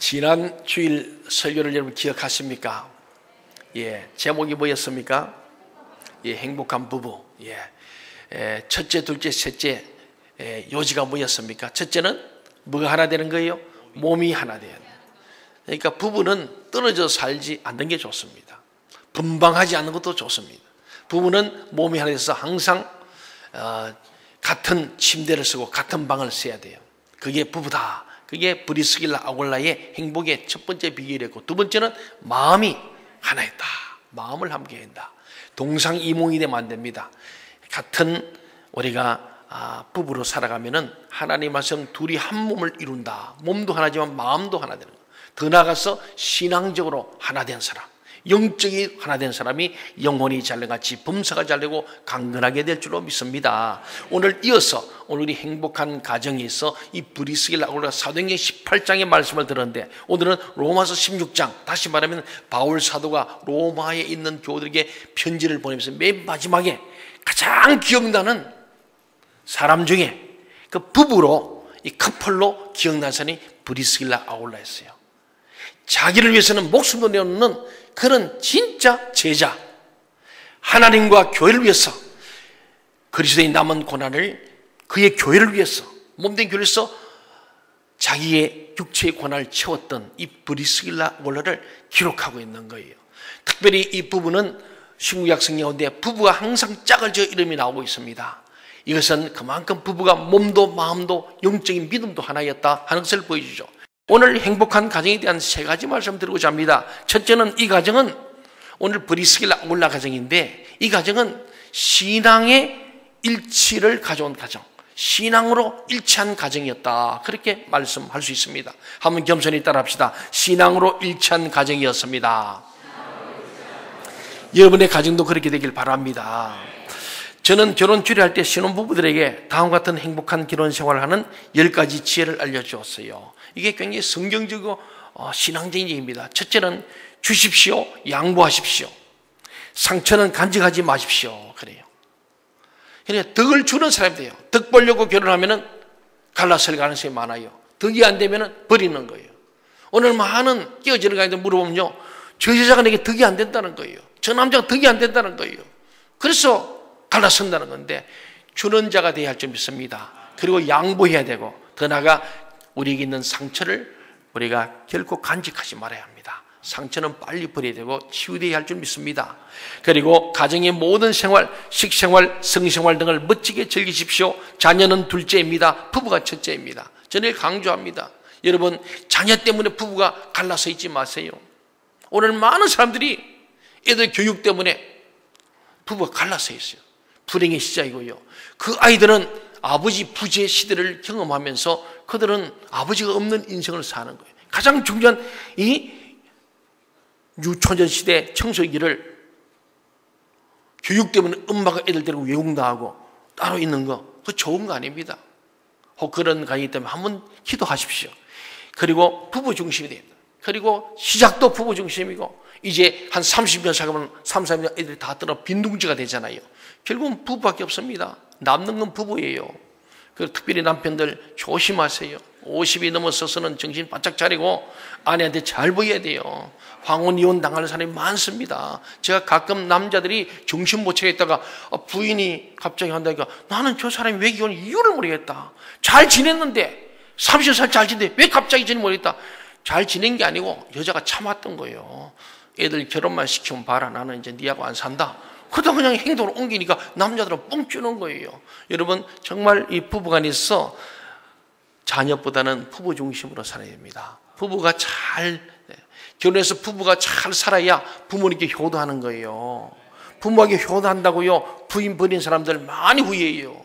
지난 주일 설교를 여러분 기억하십니까? 제목이 뭐였습니까? 행복한 부부. 첫째, 둘째, 셋째 요지가 뭐였습니까? 첫째는 뭐가 하나 되는 거예요? 몸이 하나 돼야 돼요. 그러니까 부부는 떨어져 살지 않는 게 좋습니다. 분방하지 않는 것도 좋습니다. 부부는 몸이 하나 돼서 항상 같은 침대를 쓰고 같은 방을 써야 돼요. 그게 부부다. 그게 브리스길라 아굴라의 행복의 첫 번째 비결이었고, 두 번째는 마음이 하나였다. 마음을 함께 한다. 동상이몽이 되면 안 됩니다. 같은 우리가 부부로 살아가면은 하나님 말씀 둘이 한 몸을 이룬다. 몸도 하나지만 마음도 하나 되는 거예요. 더 나아가서 신앙적으로 하나 된 사람, 영적이 하나 된 사람이 영혼이 잘돼같이 범사가 잘되고 강건하게 될 줄로 믿습니다. 오늘 이어서 오늘이 행복한 가정에 있어 이 브리스길라 아굴라 사도행전 18장의 말씀을 들었는데, 오늘은 로마서 16장, 다시 말하면 바울 사도가 로마에 있는 교우들에게 편지를 보내면서 맨 마지막에 가장 기억나는 사람 중에 그 부부로, 이 커플로 기억나는 사람이 브리스길라 아굴라였어요. 자기를 위해서는 목숨도 내놓는 그런 진짜 제자, 하나님과 교회를 위해서, 그리스도의 남은 고난을 그의 교회를 위해서, 몸된 교회를 위해서 자기의 육체의 고난을 채웠던 이 브리스길라 아굴라를 기록하고 있는 거예요. 특별히 이 부부는 신구약 성경 가운데 부부가 항상 짝을 지어 이름이 나오고 있습니다. 이것은 그만큼 부부가 몸도 마음도 영적인 믿음도 하나였다 하는 것을 보여주죠. 오늘 행복한 가정에 대한 세 가지 말씀 드리고자 합니다. 첫째는, 이 가정은 오늘 브리스길라 아굴라 가정인데, 이 가정은 신앙의 일치를 가져온 가정, 신앙으로 일치한 가정이었다, 그렇게 말씀할 수 있습니다. 한번 겸손히 따라합시다. 신앙으로 일치한 가정이었습니다. 여러분의 가정도 그렇게 되길 바랍니다. 저는 결혼 주례할 때 신혼부부들에게 다음과 같은 행복한 결혼 생활을 하는 10가지 지혜를 알려주었어요. 이게 굉장히 성경적이고 신앙적인 얘기입니다. 첫째는, 주십시오, 양보하십시오. 상처는 간직하지 마십시오. 그래요. 그러니까 덕을 주는 사람이 돼요. 덕 보려고 결혼하면 갈라설 가능성이 많아요. 덕이 안 되면 버리는 거예요. 오늘 많은 끼어지는 가운데 물어보면요, 저 여자가 내게 덕이 안 된다는 거예요. 저 남자가 덕이 안 된다는 거예요. 그래서 갈라선다는 건데, 주는 자가 되어야 할 줄 믿습니다. 그리고 양보해야 되고, 더 나아가 우리에게 있는 상처를 우리가 결코 간직하지 말아야 합니다. 상처는 빨리 버려야 되고 치유되어야 할 줄 믿습니다. 그리고 가정의 모든 생활, 식생활, 성생활 등을 멋지게 즐기십시오. 자녀는 둘째입니다. 부부가 첫째입니다. 저는 강조합니다. 여러분, 자녀 때문에 부부가 갈라서 있지 마세요. 오늘 많은 사람들이 애들 교육 때문에 부부가 갈라서 있어요. 불행의 시작이고요. 그 아이들은 아버지 부재 시대를 경험하면서 그들은 아버지가 없는 인생을 사는 거예요. 가장 중요한 이 유초년 시대 청소기를 교육 때문에 엄마가 애들 데리고 외국나가고 따로 있는 거, 그거 좋은 거 아닙니다. 혹 그런 가정이 때문에 한번 기도하십시오. 그리고 부부 중심이 됩니다. 그리고 시작도 부부 중심이고, 이제 한 30년 살아가면 3, 4년 애들이 다 떠나 빈둥지가 되잖아요. 결국은 부부밖에 없습니다. 남는 건 부부예요. 그리고 특별히 남편들 조심하세요. 50이 넘어서서는 정신 바짝 차리고 아내한테 잘 보여야 돼요. 황혼 이혼 당하는 사람이 많습니다. 제가 가끔 남자들이 정신 못 차리다가 부인이 갑자기 한다니까, 나는 저 사람이 왜 이혼 이유를 모르겠다. 잘 지냈는데 30살 잘 지냈는데 왜 갑자기 저는 모르겠다. 잘 지낸 게 아니고 여자가 참았던 거예요. 애들 결혼만 시키면 봐라, 나는 이제 니하고 안 산다. 그러다 그냥 행동을 옮기니까 남자들은 뻥 쭈는 거예요. 여러분, 정말 이 부부간에서 자녀보다는 부부 중심으로 살아야 됩니다. 부부가 결혼해서 부부가 잘 살아야 부모님께 효도하는 거예요. 부모에게 효도한다고요, 부인 버린 사람들 많이 후회해요.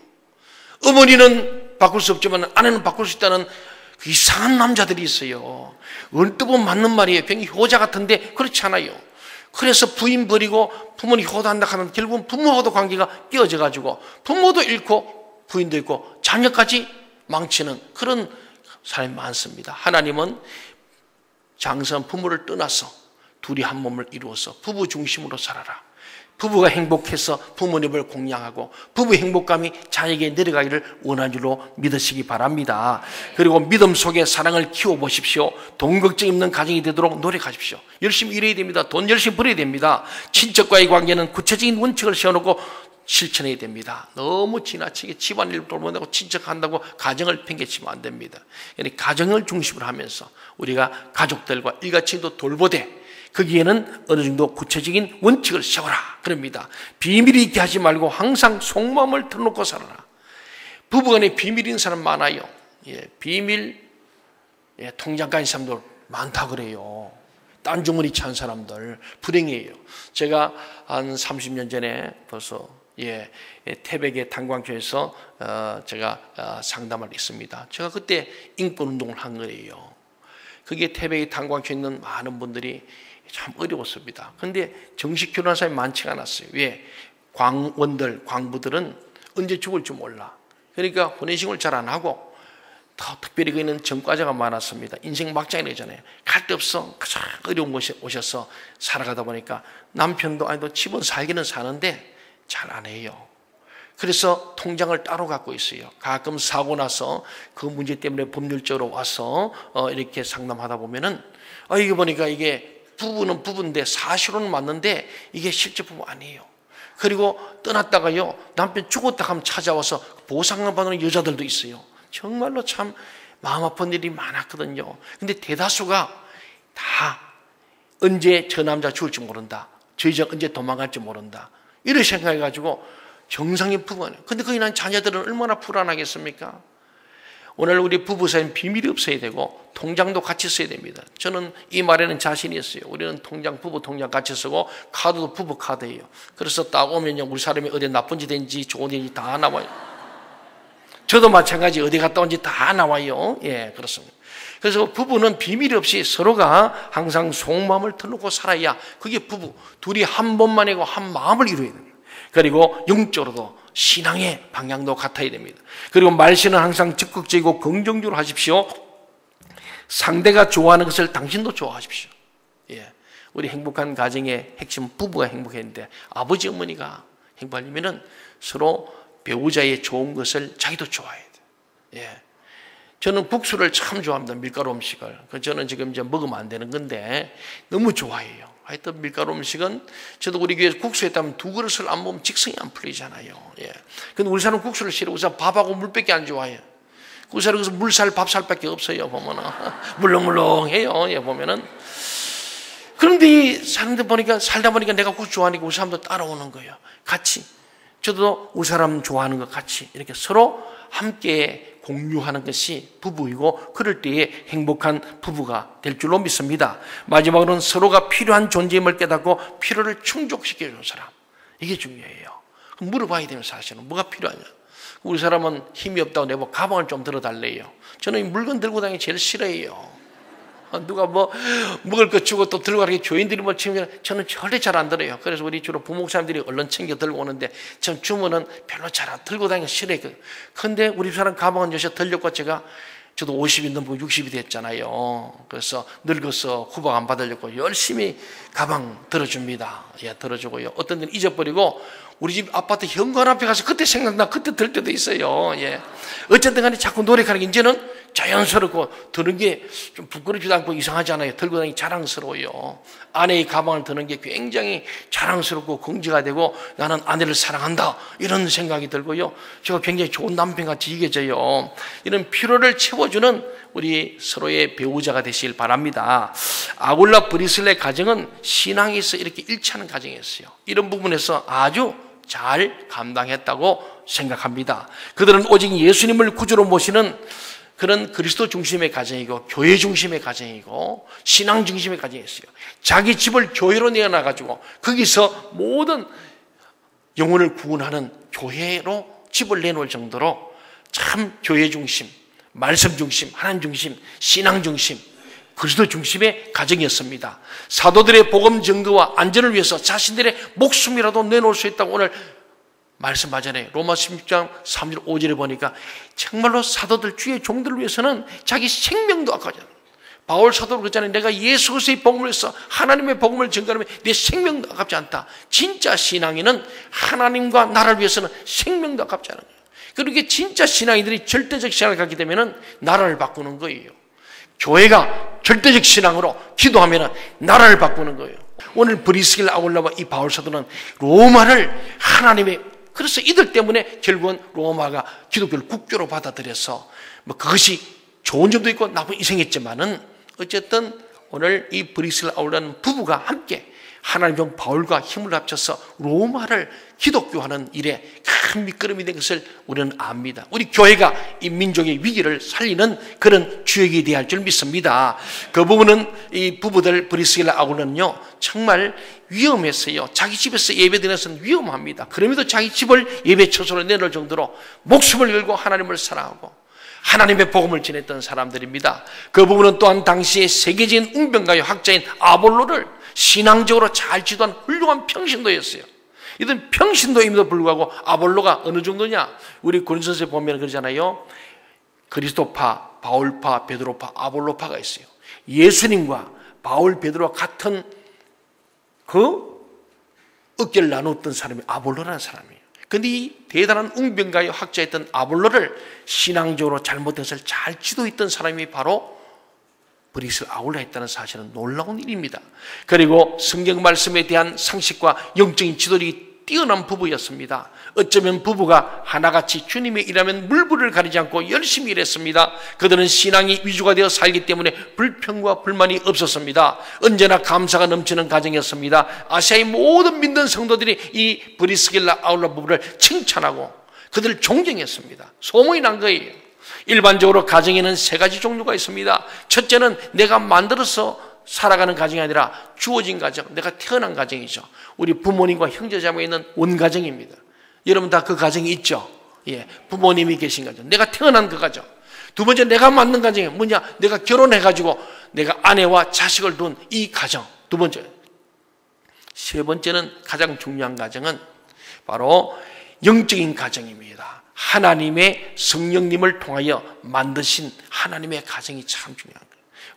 어머니는 바꿀 수 없지만 아내는 바꿀 수 있다는 그 이상한 남자들이 있어요. 언뜻 보면 맞는 말이에요. 굉장히 효자 같은데 그렇지 않아요. 그래서 부인 버리고 부모님 효도한다 하면 결국은 부모하고도 관계가 깨어져 가지고 부모도 잃고 부인도 잃고 자녀까지 망치는 그런 사람이 많습니다. 하나님은 장성한 부모를 떠나서 둘이 한 몸을 이루어서 부부 중심으로 살아라. 부부가 행복해서 부모님을 공양하고 부부 행복감이 자녀에게 내려가기를 원하는 줄로 믿으시기 바랍니다. 그리고 믿음 속에 사랑을 키워보십시오. 돈 걱정 없는 가정이 되도록 노력하십시오. 열심히 일해야 됩니다. 돈 열심히 벌어야 됩니다. 친척과의 관계는 구체적인 원칙을 세워놓고 실천해야 됩니다. 너무 지나치게 집안일 돌보내고 친척한다고 가정을 팽개치면 안 됩니다. 그러니까 가정을 중심으로 하면서 우리가 가족들과 일가친도 돌보되 거기에는 어느 정도 구체적인 원칙을 세워라 그럽니다. 비밀이 있게 하지 말고 항상 속마음을 털어놓고 살아라. 부부간에 비밀인 사람 많아요. 비밀 통장까지 사람들 많다 그래요. 딴 주머니 찬 사람들 불행해요. 제가 한 30년 전에 벌써 태백의 탄광교에서 제가 상담을 했습니다. 제가 그때 인권운동을 한 거예요. 그게 태백의 탄광교에 있는 많은 분들이 참 어려웠습니다. 그런데 정식 결혼한 사람이 많지가 않았어요. 왜? 광부들은 언제 죽을지 몰라. 그러니까 혼인신고를 잘 안 하고 더 특별히 거기는 전과자가 많았습니다. 인생 막장이잖아요. 갈 데 없어. 가장 어려운 곳에 오셔서 살아가다 보니까 남편도 아니도 집은 살기는 사는데 잘 안 해요. 그래서 통장을 따로 갖고 있어요. 가끔 사고 나서 그 문제 때문에 법률적으로 와서 이렇게 상담하다 보면은 이게 보니까 이게 부부는 부부인데 사실은 맞는데 이게 실제 부부 아니에요. 그리고 떠났다가요 남편 죽었다 하면 찾아와서 보상을 받는 여자들도 있어요. 정말로 참 마음 아픈 일이 많았거든요. 근데 대다수가 다 언제 저 남자 죽을지 모른다. 저 여자 언제 도망갈지 모른다. 이렇게 생각해가지고 정상인 부부는. 근데 거기 난 자녀들은 얼마나 불안하겠습니까? 오늘 우리 부부 사이는 비밀이 없어야 되고 통장도 같이 써야 됩니다. 저는 이 말에는 자신이 있어요. 우리는 통장, 부부 통장 같이 쓰고 카드도 부부 카드예요. 그래서 딱 오면요 우리 사람이 어디 나쁜 짓 했는지 좋은 일이 다 나와요. 저도 마찬가지 어디 갔다 온지 다 나와요. 그렇습니다. 그래서 부부는 비밀 없이 서로가 항상 속마음을 털어놓고 살아야 그게 부부 둘이 한 몸만이고 한 마음을 이루어야 됩니다. 그리고 영적으로도 신앙의 방향도 같아야 됩니다. 그리고 말씀은 항상 적극적이고 긍정적으로 하십시오. 상대가 좋아하는 것을 당신도 좋아하십시오. 우리 행복한 가정의 핵심 부부가 행복했는데 아버지 어머니가 행복하려면 서로 배우자의 좋은 것을 자기도 좋아해야 돼요. 저는 국수를 참 좋아합니다. 밀가루 음식을. 저는 지금 이제 먹으면 안 되는 건데 너무 좋아해요. 하여튼 밀가루 음식은 저도 우리 교회에서 국수 했다면 2그릇을 안 먹으면 직성이 안 풀리잖아요. 근데 우리 사람은 국수를 싫어. 우리 사람 밥하고 물밖에 안 좋아해요. 우리 사람은 그래서 물살, 밥살밖에 없어요. 보면은 물렁물렁해요. 보면은. 그런데 이 사람들 보니까 살다 보니까 내가 국수 좋아하니까 우리 사람도 따라오는 거예요. 같이. 저도 우리 사람 좋아하는 것 같이 이렇게 서로 함께 공유하는 것이 부부이고 그럴 때에 행복한 부부가 될 줄로 믿습니다. 마지막으로는 서로가 필요한 존재임을 깨닫고 필요를 충족시켜주는 사람. 이게 중요해요. 물어봐야 되면 사실은 뭐가 필요하냐. 우리 사람은 힘이 없다고 내보고 가방을 좀 들어달래요. 저는 이 물건 들고 다니기 제일 싫어해요. 누가 뭐 먹을 거 주고 또 들고 가게 교인들이 뭐 챙겨 저는 절대 잘 안 들어요. 그래서 우리 주로 부목사님들이 얼른 챙겨 들고 오는데 전 주문은 별로 잘 안 들고 다니기 싫어요. 근데 우리 사람 가방은 요새 들렸고 저도 50이 넘고 60이 됐잖아요. 그래서 늙어서 후박 안 받으려고 열심히 가방 들어줍니다. 들어주고요. 어떤 데는 잊어버리고 우리 집 아파트 현관 앞에 가서 그때 생각나 그때 들 때도 있어요. 어쨌든 간에 자꾸 노력하는 게 이제는 자연스럽고 드는 게 좀 부끄럽지도 않고 이상하잖아요. 들고 다니기 자랑스러워요. 아내의 가방을 드는 게 굉장히 자랑스럽고 긍지가 되고 나는 아내를 사랑한다 이런 생각이 들고요. 제가 굉장히 좋은 남편같이 여겨져요. 이런 필요를 채워주는 우리 서로의 배우자가 되시길 바랍니다. 아굴라 브리슬의 가정은 신앙에서 이렇게 일치하는 가정이었어요. 이런 부분에서 아주 잘 감당했다고 생각합니다. 그들은 오직 예수님을 구주로 모시는 그런 그리스도 중심의 가정이고 교회 중심의 가정이고 신앙 중심의 가정이었어요. 자기 집을 교회로 내어놔가지고 거기서 모든 영혼을 구원하는 교회로 집을 내놓을 정도로 참 교회 중심, 말씀 중심, 하나님 중심, 신앙 중심, 그리스도 중심의 가정이었습니다. 사도들의 복음 증거와 안전을 위해서 자신들의 목숨이라도 내놓을 수 있다고 오늘 말씀하잖아요. 로마 16장 3절 5절에 보니까 정말로 사도들 주의 종들을 위해서는 자기 생명도 아까워요. 바울 사도로 그랬잖아요. 내가 예수 그리스도의 복음을 해서 하나님의 복음을 전가하면 내 생명도 아깝지 않다. 진짜 신앙인은 하나님과 나라를 위해서는 생명도 아깝지 않은 거예요. 그렇게 진짜 신앙인들이 절대적 신앙을 갖게 되면 나라를 바꾸는 거예요. 교회가 절대적 신앙으로 기도하면 나라를 바꾸는 거예요. 오늘 브리스길라 아굴라와 이 바울 사도는 로마를 하나님의, 그래서 이들 때문에 결국은 로마가 기독교를 국교로 받아들여서 뭐 그것이 좋은 점도 있고 나쁜 이생했지만은 어쨌든 오늘 이 브리스길라 아굴라는 부부가 함께 하나님의 바울과 힘을 합쳐서 로마를 기독교하는 일에 큰 밑거름이 된 것을 우리는 압니다. 우리 교회가 이 민족의 위기를 살리는 그런 주역이 되어야 할 줄 믿습니다. 그 부분은 이 부부들 브리스길라 아굴라는요 정말 위험했어요. 자기 집에서 예배드리는 것은 위험합니다. 그럼에도 자기 집을 예배 처소로 내놓을 정도로 목숨을 걸고 하나님을 사랑하고 하나님의 복음을 전했던 사람들입니다. 그 부분은 또한 당시의 세계적인 웅변가요 학자인 아볼로를 신앙적으로 잘 지도한 훌륭한 평신도였어요. 이들은 평신도임에도 불구하고 아볼로가 어느 정도냐? 우리 고린도서에 보면 그러잖아요. 그리스도파, 바울파, 베드로파, 아볼로파가 있어요. 예수님과 바울, 베드로와 같은 그 어깨를 나눴던 사람이 아볼로라는 사람이에요. 그런데 이 대단한 웅변가요 학자였던 아볼로를 신앙적으로 잘못된 것을 잘 지도했던 사람이 바로 브리스길라 아굴라였다는 사실은 놀라운 일입니다. 그리고 성경 말씀에 대한 상식과 영적인 지도력이 뛰어난 부부였습니다. 어쩌면 부부가 하나같이 주님의 일하면 물불을 가리지 않고 열심히 일했습니다. 그들은 신앙이 위주가 되어 살기 때문에 불평과 불만이 없었습니다. 언제나 감사가 넘치는 가정이었습니다. 아시아의 모든 믿는 성도들이 이 브리스길라 아굴라 부부를 칭찬하고 그들을 존경했습니다. 소문이 난 거예요. 일반적으로 가정에는 세 가지 종류가 있습니다. 첫째는 내가 만들어서 살아가는 가정이 아니라 주어진 가정, 내가 태어난 가정이죠. 우리 부모님과 형제자매가 있는 원가정입니다. 여러분 다 그 가정이 있죠. 예, 부모님이 계신 가정, 내가 태어난 그 가정. 두 번째, 내가 만든 가정이 뭐냐? 내가 결혼해가지고 내가 아내와 자식을 둔 이 가정. 두 번째. 세 번째는 가장 중요한 가정은 바로 영적인 가정입니다. 하나님의 성령님을 통하여 만드신 하나님의 가정이 참 중요한 거예요.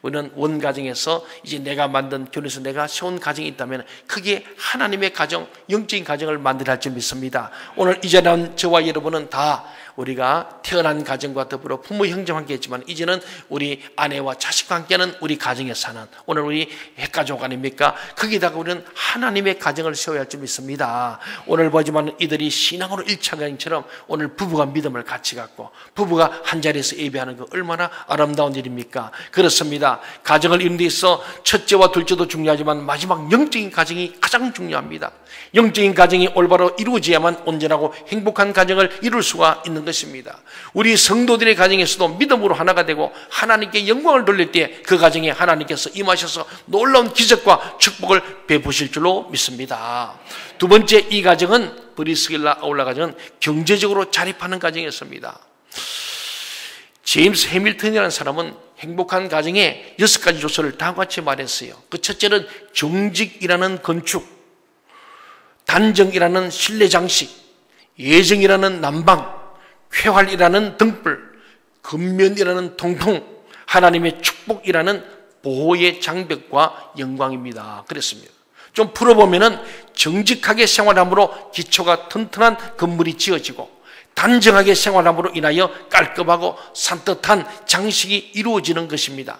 우리는 원가정에서 이제 내가 만든 결혼해서 내가 세운 가정이 있다면 그게 하나님의 가정, 영적인 가정을 만들어야 할 줄 믿습니다. 오늘 이 자리에 저와 여러분은 다 우리가 태어난 가정과 더불어 부모 형제와 함께 했지만 이제는 우리 아내와 자식과 함께하는 우리 가정에 사는 오늘 우리 핵가족 아닙니까? 거기다가 우리는 하나님의 가정을 세워야 할 줄 믿습니다. 오늘 보지만 이들이 신앙으로 일차가정처럼 오늘 부부가 믿음을 같이 갖고 부부가 한 자리에서 예배하는 거 얼마나 아름다운 일입니까? 그렇습니다. 가정을 이루는 데 있어 첫째와 둘째도 중요하지만 마지막 영적인 가정이 가장 중요합니다. 영적인 가정이 올바로 이루어져야만 온전하고 행복한 가정을 이룰 수가 있는 것입니다. 우리 성도들의 가정에서도 믿음으로 하나가 되고 하나님께 영광을 돌릴 때 그 가정에 하나님께서 임하셔서 놀라운 기적과 축복을 베푸실 줄로 믿습니다. 두 번째, 이 가정은 브리스길라 아굴라 가정은 경제적으로 자립하는 가정이었습니다. 제임스 해밀턴이라는 사람은 행복한 가정에 6가지 요소를 다음과 같이 말했어요. 그 첫째는 정직이라는 건축, 단정이라는 실내 장식, 예정이라는 난방, 쾌활이라는 등불, 근면이라는 통풍, 하나님의 축복이라는 보호의 장벽과 영광입니다. 그랬습니다. 좀 풀어보면은 정직하게 생활함으로 기초가 튼튼한 건물이 지어지고 단정하게 생활함으로 인하여 깔끔하고 산뜻한 장식이 이루어지는 것입니다.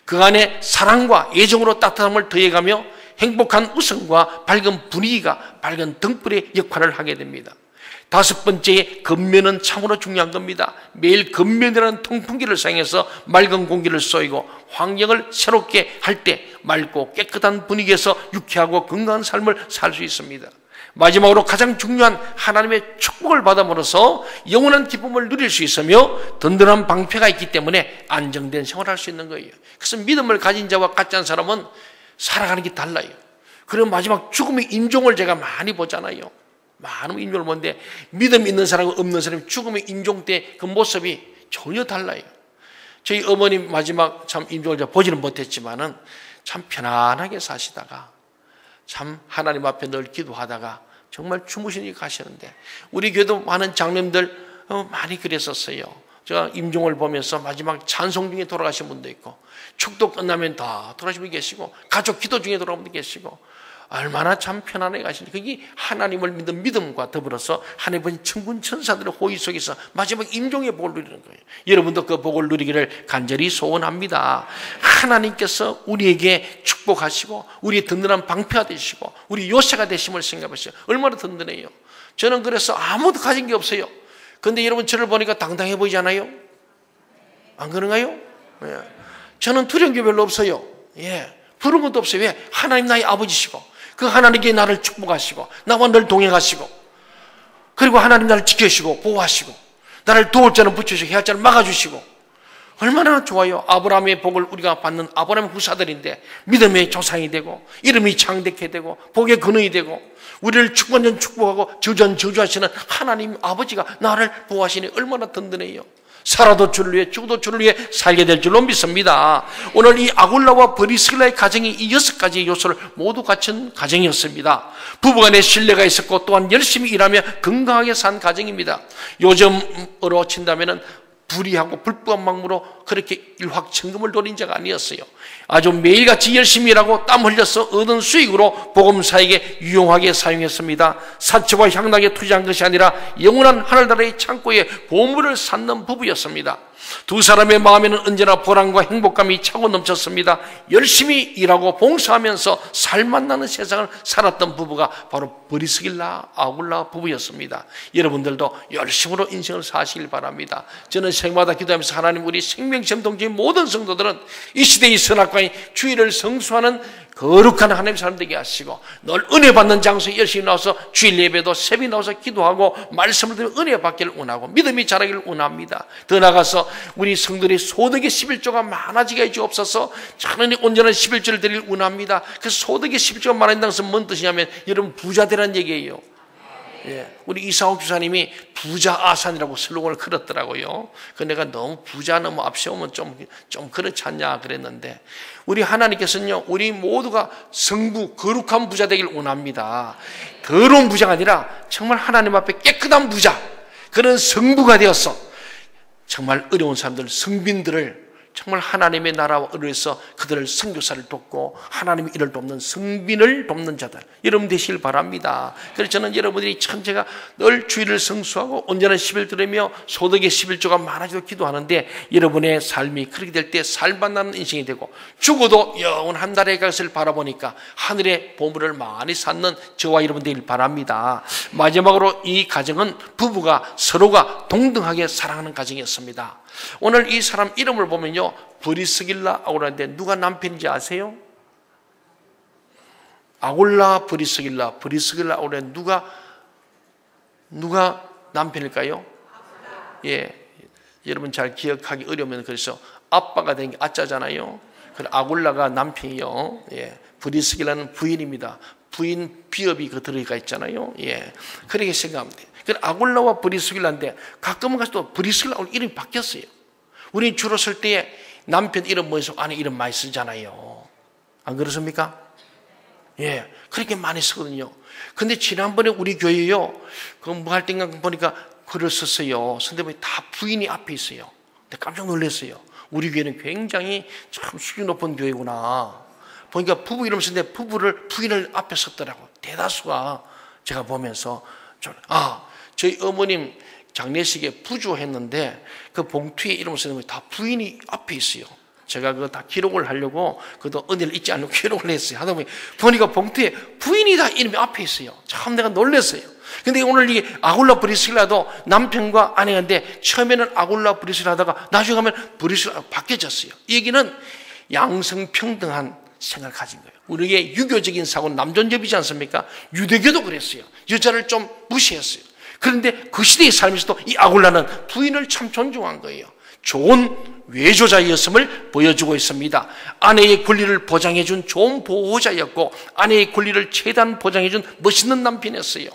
그 안에 사랑과 애정으로 따뜻함을 더해가며 행복한 웃음과 밝은 분위기가 밝은 등불의 역할을 하게 됩니다. 다섯 번째, 건면은 참으로 중요한 겁니다. 매일 건면이라는 통풍기를 사용해서 맑은 공기를 쏘이고 환경을 새롭게 할 때 맑고 깨끗한 분위기에서 유쾌하고 건강한 삶을 살 수 있습니다. 마지막으로 가장 중요한 하나님의 축복을 받음으로써 영원한 기쁨을 누릴 수 있으며 든든한 방패가 있기 때문에 안정된 생활을 할 수 있는 거예요. 그래서 믿음을 가진 자와 갖지 않은 사람은 살아가는 게 달라요. 그리고 마지막 죽음의 임종을 제가 많이 보잖아요. 많은 임종을 보는데 믿음 있는 사람과 없는 사람이 죽음의 임종 때 그 모습이 전혀 달라요. 저희 어머님 마지막 참 임종을 제가 보지는 못했지만은 참 편안하게 사시다가 참 하나님 앞에 늘 기도하다가 정말 주무시니 가시는데 우리 교회도 많은 장로님들 많이 그랬었어요. 제가 임종을 보면서 마지막 찬송 중에 돌아가신 분도 있고, 축도 끝나면 다 돌아가신 분이 계시고, 가족 기도 중에 돌아가신 분도 계시고, 얼마나 참 편안하게 가시는지. 그게 하나님을 믿는 믿음과 더불어서 하나님의 천군 천사들의 호의 속에서 마지막 임종의 복을 누리는 거예요. 여러분도 그 복을 누리기를 간절히 소원합니다. 하나님께서 우리에게 축복하시고 우리의 든든한 방패가 되시고 우리 요새가 되심을 생각하시죠. 얼마나 든든해요. 저는 그래서 아무도 가진 게 없어요. 그런데 여러분 저를 보니까 당당해 보이지 않아요? 안 그런가요? 예. 저는 두려운 게 별로 없어요. 예. 부러운 것도 없어요. 왜? 하나님 나의 아버지시고 그 하나님께 나를 축복하시고 나와 늘 동행하시고 그리고 하나님 나를 지켜주시고 보호하시고 나를 도울 자는 붙여주시고 해할 자는 막아주시고 얼마나 좋아요. 아브라함의 복을 우리가 받는 아브라함의 후사들인데 믿음의 조상이 되고 이름이 창대케 되고 복의 근원이 되고 우리를 축원전 축복하고 저전 저주하시는 하나님 아버지가 나를 보호하시니 얼마나 든든해요. 살아도 주를 위해 죽어도 주를 위해 살게 될 줄로 믿습니다. 오늘 이 아굴라와 브리스길라의 가정이 이 6가지 요소를 모두 갖춘 가정이었습니다. 부부간에 신뢰가 있었고 또한 열심히 일하며 건강하게 산 가정입니다. 요즘으로 친다면 불의하고 불법한 막무로 그렇게 일확천금을 노린 자가 아니었어요. 아주 매일같이 열심히 일하고 땀 흘려서 얻은 수익으로 복음사에게 유용하게 사용했습니다. 사치와 향락에 투자한 것이 아니라 영원한 하늘나라의 창고에 보물을 쌓는 부부였습니다. 두 사람의 마음에는 언제나 보람과 행복감이 차고 넘쳤습니다. 열심히 일하고 봉사하면서 살맛 나는 세상을 살았던 부부가 바로 브리스길라 아굴라 부부였습니다. 여러분들도 열심으로 인생을 사시길 바랍니다. 저는 생마다 기도하면서 하나님 우리 생명체험 동지의 모든 성도들은 이 시대의 선악과의 주의를 성수하는 거룩한 하나님의 사람 되게 하시고 늘 은혜 받는 장소에 열심히 나와서 주일 예배도 새벽에 나와서 기도하고 말씀을 들으며 은혜 받기를 원하고 믿음이 자라기를 원합니다. 더 나아가서 우리 성도들의 소득의 11조가 많아지게 해주옵소서. 하나님 온전한 11조를 드리길 원합니다. 그 소득의 11조가 많아진다는 것은 뭔 뜻이냐면 여러분 부자 되라는 얘기예요. 예, 우리 이상옥 주사님이 부자 아산이라고 슬로건을 걸었더라고요. 그 내가 너무 부자 너무 앞세우면 좀 그렇지 않냐 그랬는데 우리 하나님께서는요 우리 모두가 성부 거룩한 부자 되길 원합니다. 더러운 부자가 아니라 정말 하나님 앞에 깨끗한 부자 그런 성부가 되어서 정말 어려운 사람들 성빈들을 정말 하나님의 나라와 의뢰해서 그들을 선교사를 돕고 하나님의 일을 돕는 성빈을 돕는 자들 여러분 되시길 바랍니다. 그래서 저는 여러분들이 천체가 늘 주의를 성수하고 온전한 10일 들으며 소득의 11조가 많아지도록 기도하는데 여러분의 삶이 그렇게 될 때 살만나는 인생이 되고 죽어도 영원한 나라의 것을 바라보니까 하늘의 보물을 많이 쌓는 저와 여러분 되길 바랍니다. 마지막으로 이 가정은 부부가 서로가 동등하게 사랑하는 가정이었습니다. 오늘 이 사람 이름을 보면요 브리스길라 아굴라인데 누가 남편인지 아세요? 아굴라 브리스길라 아굴라 누가 남편일까요? 예, 여러분 잘 기억하기 어려우면 그래서 아빠가 된 게 아짜잖아요. 그래서 아굴라가 남편이요. 예, 브리스길라는 부인입니다. 부인 비읍이 그 들어가 있잖아요. 예, 그렇게 생각하면 돼요. 아굴라와 브리스길라인데 가끔은 가서 또 브리스길라 이름이 바뀌었어요. 우리 주로 쓸 때에 남편 이름 뭐해서 아내 이름 많이 쓰잖아요. 안 그렇습니까? 예, 그렇게 많이 쓰거든요. 근데 지난번에 우리 교회요, 그 뭐 할 때인가 보니까 글을 썼어요. 선생님이 다 부인이 앞에 있어요. 근데 깜짝 놀랐어요. 우리 교회는 굉장히 참 수준 높은 교회구나. 보니까 부부 이름 쓰는데 부인을 앞에 썼더라고. 대다수가 제가 보면서 저희 어머님 장례식에 부주했는데 그 봉투에 이름을 쓰는 거 다 부인이 앞에 있어요. 제가 그거 다 기록을 하려고 그것도 은혜를 잊지 않고 기록을 했어요. 하다 보니까 봉투에 부인이 다 이름이 앞에 있어요. 참 내가 놀랐어요. 근데 오늘 이 아굴라 브리스길라도 남편과 아내인데 처음에는 아굴라 브리스길라 하다가 나중에 가면 브리스길라 바뀌어졌어요. 이 얘기는 양성평등한 생각을 가진 거예요. 우리의 유교적인 사고는 남존여비지 않습니까? 유대교도 그랬어요. 여자를 좀 무시했어요. 그런데 그 시대의 삶에서도 이 아굴라는 부인을 참 존중한 거예요. 좋은 외조자였음을 보여주고 있습니다. 아내의 권리를 보장해준 좋은 보호자였고 아내의 권리를 최대한 보장해준 멋있는 남편이었어요.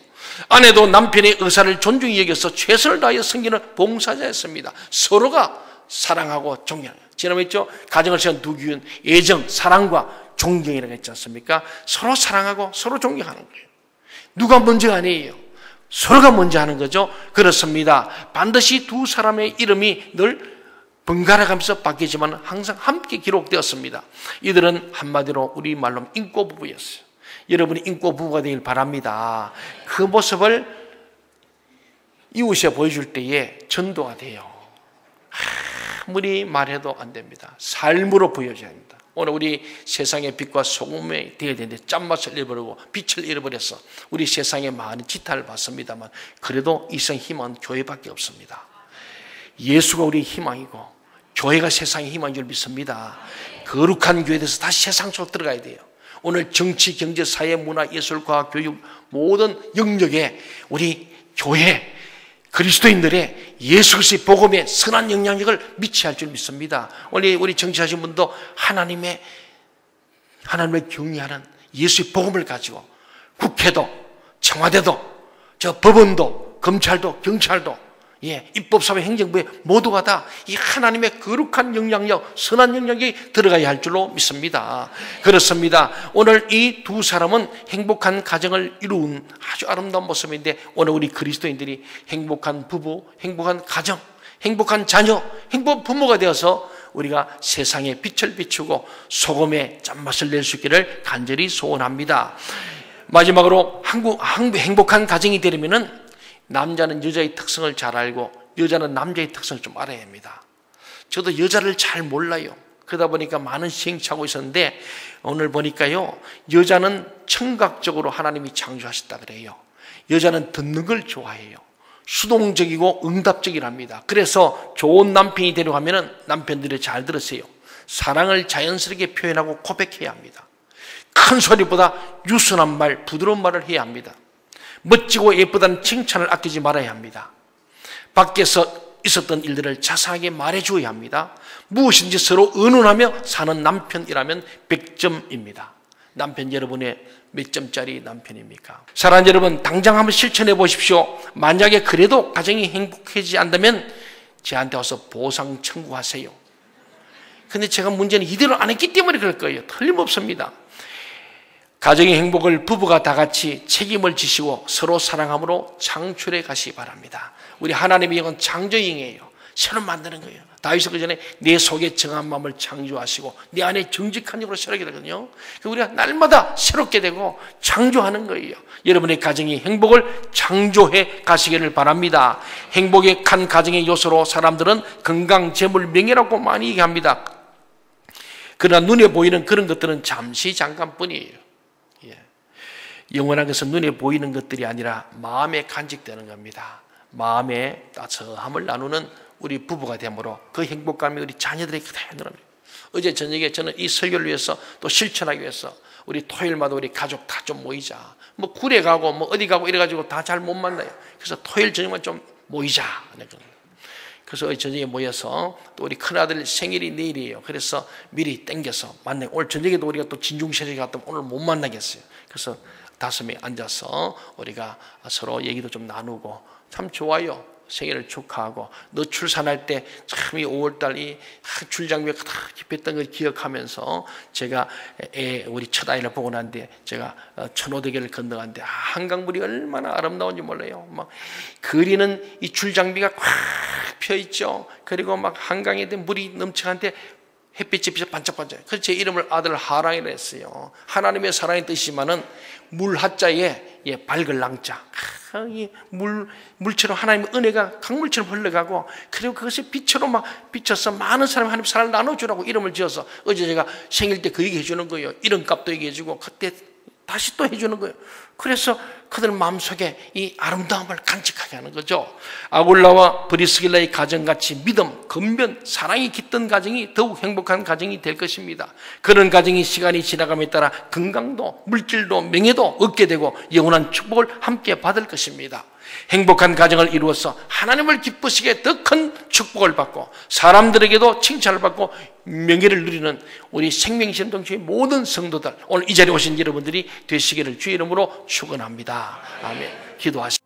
아내도 남편의 의사를 존중히 여겨서 최선을 다하여 섬기는 봉사자였습니다. 서로가 사랑하고 존경하는 거예요. 지난번에 했죠? 가정을 세운 두 기운, 애정, 사랑과 존경이라고 했지 않습니까? 서로 사랑하고 서로 존경하는 거예요. 누가 먼저가 아니에요. 서로가 먼저 하는 거죠. 그렇습니다. 반드시 두 사람의 이름이 늘 번갈아가면서 바뀌지만 항상 함께 기록되었습니다. 이들은 한마디로 우리말로 인꼬부부였어요. 여러분이 인꼬부부가 되길 바랍니다. 그 모습을 이웃에 보여줄 때에 전도가 돼요. 아무리 말해도 안 됩니다. 삶으로 보여줘야 합니다. 오늘 우리 세상의 빛과 소금이 되어야 되는데 짠맛을 잃어버리고 빛을 잃어버려서 우리 세상에 많은 지탄을 받습니다만 그래도 이성 희망은 교회밖에 없습니다. 예수가 우리의 희망이고 교회가 세상의 희망인 줄 믿습니다. 거룩한 교회에 대해서 다시 세상 속으로 들어가야 돼요. 오늘 정치, 경제, 사회, 문화, 예술, 과학, 교육 모든 영역에 우리 교회 그리스도인들의 예수 그리스도의 복음에 선한 영향력을 미쳐야 할 줄 믿습니다. 오늘 우리 정치하신 분도 하나님의 경외하는 예수의 복음을 가지고 국회도 청와대도 저 법원도 검찰도 경찰도 입법사회 행정부에 모두가 다 이 하나님의 거룩한 영향력, 선한 영향력이 들어가야 할 줄로 믿습니다. 그렇습니다. 오늘 이 두 사람은 행복한 가정을 이룬 아주 아름다운 모습인데 오늘 우리 그리스도인들이 행복한 부부, 행복한 가정, 행복한 자녀, 행복한 부모가 되어서 우리가 세상에 빛을 비추고 소금의 짠맛을 낼 수 있기를 간절히 소원합니다. 마지막으로 행복한 가정이 되려면은 남자는 여자의 특성을 잘 알고 여자는 남자의 특성을 좀 알아야 합니다. 저도 여자를 잘 몰라요. 그러다 보니까 많은 시행착오가 있었는데 오늘 보니까요, 여자는 청각적으로 하나님이 창조하셨다 그래요. 여자는 듣는 걸 좋아해요. 수동적이고 응답적이랍니다. 그래서 좋은 남편이 되려고 하면 남편들이 잘 들으세요. 사랑을 자연스럽게 표현하고 고백해야 합니다. 큰 소리보다 유순한 말, 부드러운 말을 해야 합니다. 멋지고 예쁘다는 칭찬을 아끼지 말아야 합니다. 밖에서 있었던 일들을 자세하게 말해줘야 합니다. 무엇인지 서로 의논하며 사는 남편이라면 100점입니다. 남편 여러분의 몇 점짜리 남편입니까? 사랑하는 여러분, 당장 한번 실천해 보십시오. 만약에 그래도 가정이 행복해지지 않다면 저한테 와서 보상 청구하세요. 근데 제가 문제는 이대로 안 했기 때문에 그럴 거예요. 틀림없습니다. 가정의 행복을 부부가 다 같이 책임을 지시고 서로 사랑함으로 창출해 가시기 바랍니다. 우리 하나님의 영은 창조인이에요. 새로 만드는 거예요. 다윗은 그 전에 내 속에 정한 마음을 창조하시고 내 안에 정직한 영으로 새롭게 되거든요. 우리가 날마다 새롭게 되고 창조하는 거예요. 여러분의 가정이 행복을 창조해 가시기를 바랍니다. 행복의 한 가정의 요소로 사람들은 건강, 재물, 명예라고 많이 얘기합니다. 그러나 눈에 보이는 그런 것들은 잠깐뿐이에요. 영원한 것은 눈에 보이는 것들이 아니라 마음에 간직되는 겁니다. 마음의 따스함을 나누는 우리 부부가 되므로 그 행복감이 우리 자녀들에게 그대로 늘어납니다. 어제 저녁에 저는 이 설교를 위해서 또 실천하기 위해서 우리 토요일마다 우리 가족 다 좀 모이자. 뭐 굴에 가고 뭐 어디 가고 이래가지고 다 잘 못 만나요. 그래서 토요일 저녁만 좀 모이자. 그래서 저녁에 모여서 또 우리 큰아들 생일이 내일이에요. 그래서 미리 땡겨서 만나요. 오늘 저녁에도 우리가 또 진중실에 갔더니 오늘 못 만나겠어요. 그래서 5명이 앉아서 우리가 서로 얘기도 좀 나누고 참 좋아요. 생일을 축하하고 너 출산할 때 참 이 5월달 이 줄장비가 가득 깊었던 걸 기억하면서 제가 우리 첫 아이를 보고 난 뒤에 제가 천호대교를 건너갔는데 한강물이 얼마나 아름다운지 몰라요. 막 그리는 이 줄장비가 꽉 펴 있죠. 그리고 막 한강에 물이 넘쳐가는데 햇빛이 반짝반짝. 그래서 제 이름을 아들 하랑이라 했어요. 하나님의 사랑의 뜻이지만은 물 하자에 밝을 랑자. 이 물처럼 하나님의 은혜가 강물처럼 흘러가고 그리고 그것이 빛으로 막 비쳐서 많은 사람이 하나님 사랑을 나눠주라고 이름을 지어서 어제 제가 생일 때 그 얘기 해주는 거예요. 이름값도 얘기해주고 그때 다시 또 해주는 거예요. 그래서 그들 마음속에 이 아름다움을 간직하게 하는 거죠. 아굴라와 브리스길라의 가정같이 믿음, 건면, 사랑이 깃든 가정이 더욱 행복한 가정이 될 것입니다. 그런 가정이 시간이 지나감에 따라 건강도 물질도 명예도 얻게 되고 영원한 축복을 함께 받을 것입니다. 행복한 가정을 이루어서 하나님을 기쁘시게 더 큰 축복을 받고 사람들에게도 칭찬을 받고 명예를 누리는 우리 생명신동체의 모든 성도들, 오늘 이 자리에 오신 여러분들이 되시기를 주의 이름으로 축원합니다. 아멘. 기도하시죠.